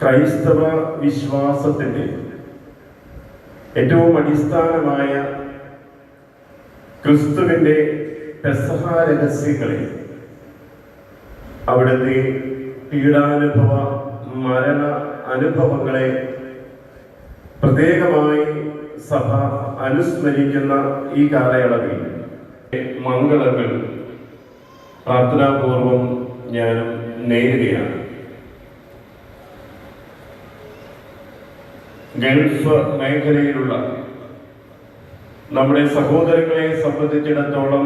ക്രൈസ്തവ വിശ്വാസത്തിൻ്റെ ഏറ്റവും അടിസ്ഥാനമായ ക്രിസ്തുവിൻ്റെ പെസഹ രഹസ്യങ്ങളെ, അവിടുത്തെ പീഡാനുഭവ മരണ അനുഭവങ്ങളെ പ്രത്യേകമായി സഭ അനുസ്മരിക്കുന്ന ഈ കാലയളവിൽ മംഗളങ്ങൾ പ്രാർത്ഥനാപൂർവം ഞാൻ നേരുകയാണ്. ഗൾഫ് മേഖലയിലുള്ള നമ്മുടെ സഹോദരങ്ങളെ സംബന്ധിച്ചിടത്തോളം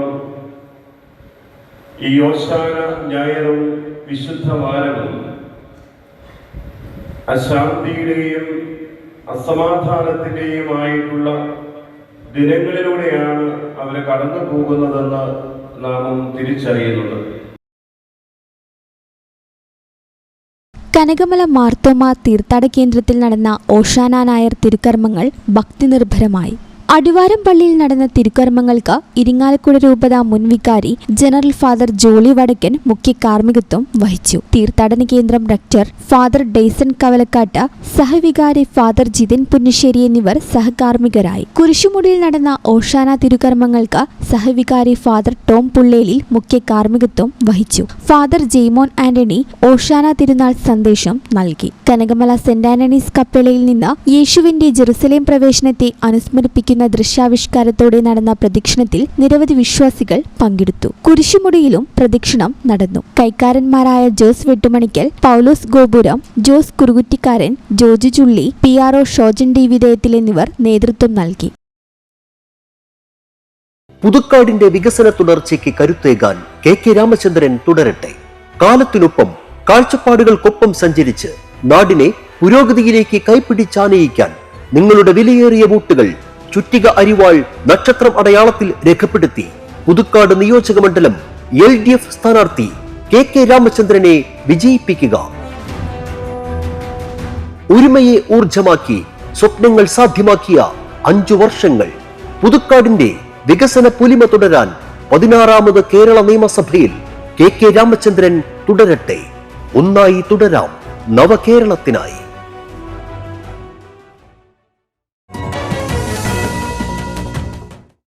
ഈ ഓശാന ഞായറും വിശുദ്ധ വാരവും അശാന്തിയുടെയും അസമാധാനത്തിൻ്റെയുമായിട്ടുള്ള ദിനങ്ങളിലൂടെയാണ് അവർ കടന്നു പോകുന്നതെന്ന് നാം തിരിച്ചറിയുന്നത്. കനകമല മാർത്തോമ തീർത്ഥാടന കേന്ദ്രത്തിൽ നടന്ന ഓശാന ഞായർ തിരുക്കർമ്മങ്ങൾ ഭക്തിനിർഭരമായി. അടിവാരം പള്ളിയിൽ നടന്ന തിരുക്കർമ്മങ്ങൾക്ക് ഇരിങ്ങാലക്കുട രൂപത മുൻ വികാരി ജനറൽ ഫാദർ ജോളി വടക്കൻ മുഖ്യ കാർമ്മികത്വം വഹിച്ചു. തീർത്ഥാടന കേന്ദ്രം ഡയറക്ടർ ഫാദർ ഡെയ്സൺ കവലക്കാട്ട്, സഹവികാരി ഫാദർ ജിതിൻ പുന്നശ്ശേരി എന്നിവർ സഹകാർമ്മികരായി. കുരിശുമുടിയിൽ നടന്ന ഓശാന തിരുക്കർമ്മങ്ങൾക്ക് സഹവികാരി ഫാദർ ടോം പുള്ളേലിൽ മുഖ്യ കാർമ്മികത്വം വഹിച്ചു. ഫാദർ ജെയ്മോൻ ആന്റണി ഓശാന തിരുനാൾ സന്ദേശം നൽകി. കനകമല സെന്റ് ആന്റണീസ് കപ്പേളയിൽ നിന്ന് യേശുവിന്റെ ജെറുസലേം പ്രവേശനത്തെ അനുസ്മരിപ്പിക്കുന്ന ദൃശ്യാവിഷ്കാരത്തോടെ നടന്ന പ്രദക്ഷിണത്തിൽ നിരവധി വിശ്വാസികൾ പങ്കെടുത്തു. കുരിശുമുടിയിലും പ്രദക്ഷിണം നടന്നു. കൈക്കാരന്മാരായ ജോസ് വെട്ടുമണിക്കൽ, പൗലോസ് ഗോപുരം, ജോസ് കുറുകുറ്റിക്കാരൻ, ജോർജ് ചുള്ളി, PRO ഷോജൻ ഡി വിധേയത്തിൽ എന്നിവർ നേതൃത്വം നൽകി. പുതുക്കാടിന്റെ വികസന തുടർച്ചയ്ക്ക് കരുത്തേകാൻ KK രാമചന്ദ്രൻ തുടരട്ടെ. കാലത്തിനൊപ്പം കാഴ്ചപ്പാടുകൾക്കൊപ്പം സഞ്ചരിച്ച് നാടിനെ പുരോഗതിയിലേക്ക് കൈപ്പിടിച്ചാനയിക്കാൻ നിങ്ങളുടെ വിലയേറിയ വോട്ടുകൾ ചുറ്റിക അരിവാൾ നക്ഷത്രം അടയാളത്തിൽ രേഖപ്പെടുത്തി പുതുക്കാട് നിയോജക മണ്ഡലം LDF സ്ഥാനാർത്ഥി KK രാമചന്ദ്രനെ വിജയിപ്പിക്കുക. ഒരുമയെ ഊർജമാക്കി സ്വപ്നങ്ങൾ സാധ്യമാക്കിയ 5 വർഷങ്ങൾ. പുതുക്കാടിന്റെ വികസന പുലിമ തുടരാൻ 16ാമത് കേരള നിയമസഭയിൽ KK രാമചന്ദ്രൻ തുടരട്ടെ. ഒന്നായി തുടരാം നവകേരളത്തിനായി.